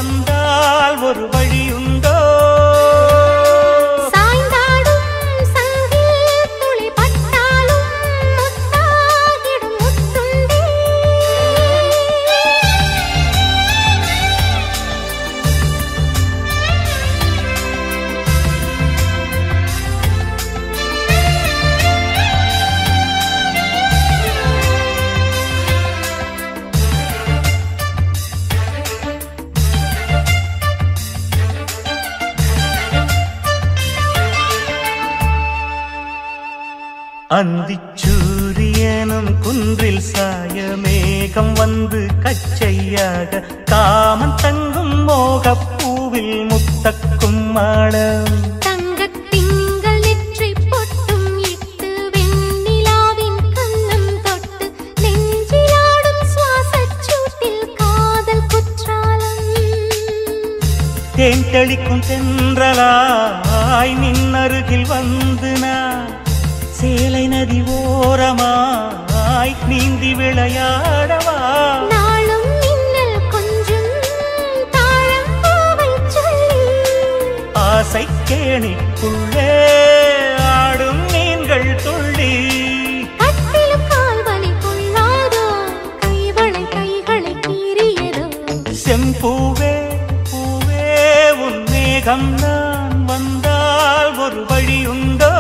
வந்தால் ஒரு வழியுண்டோ அந்திச்சூரியனும் குன்றில் சாய மேகம் வந்து கச்சையாக காமன் தங்கும் மோகப்பூவில் முத்தக்கும் மாடம் தங்கத் திங்கள் நெற்றி பொட்டும் இட்டு வெண்ணிலாவின் கன்னம் தொட்டு நெஞ்சிலாடும் சுவாசச் சூட்டில் காதல் குற்றாலம் தேன் தெளிக்கும் தென்றலாய் நின்னருகில் வந்து நான் சேலை நதி ஓரமாய் நீந்தி விளையாடவா நாளும் மின்னல் கொஞ்சம் தாழம் பூவை சொல்லி ஆசை கேணிக்குள்ளே ஆடும் மீன்கள் துள்ளி கட்டிலும் கால்வலி கொள்ளாதோ கைவளை கைகளை கீறியதோ செம்பூவே பூவே உன் மேகம் நான் வந்தால் ஒரு வழியுண்டோ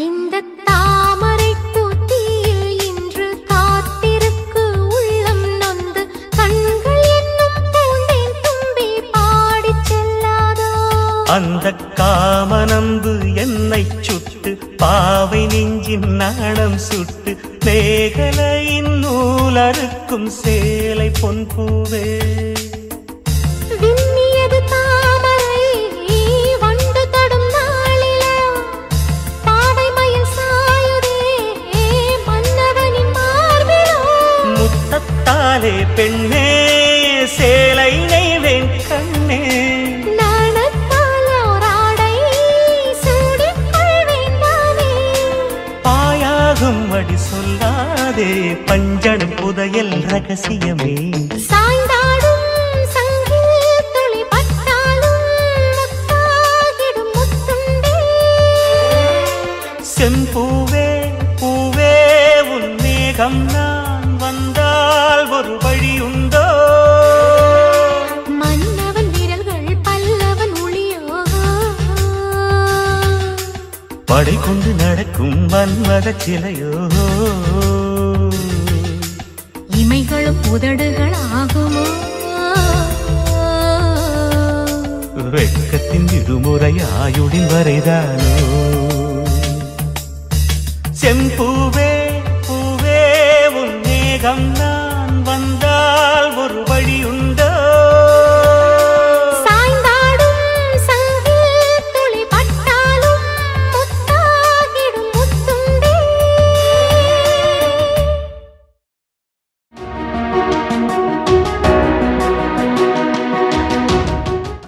இந்த தாமரை பூத்தியில் இன்று காத்திருக்கு உள்ளம் நொந்து கண்கள் என்னும் பூந்தேன் தும்பி பாடிச் செல்லாதோ அந்த காமனம்பு என்னை சுட்டு பாவை நெஞ்சின் நாணம் சுட்டு மேகலையின் நூலறுக்கும் சேலை பொன்பூவே விண்ணியது தாமரை வண்டு தொடும் நாளிலோ பாவை மயில் சாயுதே மன்னவனின் மார்பிலோ முத்தத்தாலே பெண்ணே சேலை நெய்வேன் கண்ணே நாணத்தால் ஓராடை சூடிக் கொள்வேன் நானே பாயாகும் அடி சொல்லாதே பஞ்சணம் புதையல் ரகசியமே சாய்ந்தாடும் சங்கில் துளி பட்டாலும் முத்தாகிடும் முத்துண்டே செம்பூவே பூவே உன் மேகம் நான் வந்தால் ஒரு வழியுண்டோ மன்னவன் விரல்கள் பல்லவன் ஒளியோ படை கொண்டு நடக்கும் மன்மத சிலையோ இமைகளும் உதடுகள் ஆகுமோ வெட்கத்தின் விடுமுறை ஆயுளின் வரைதானோ செம்பூவே பூவே உன் மேகம் நான்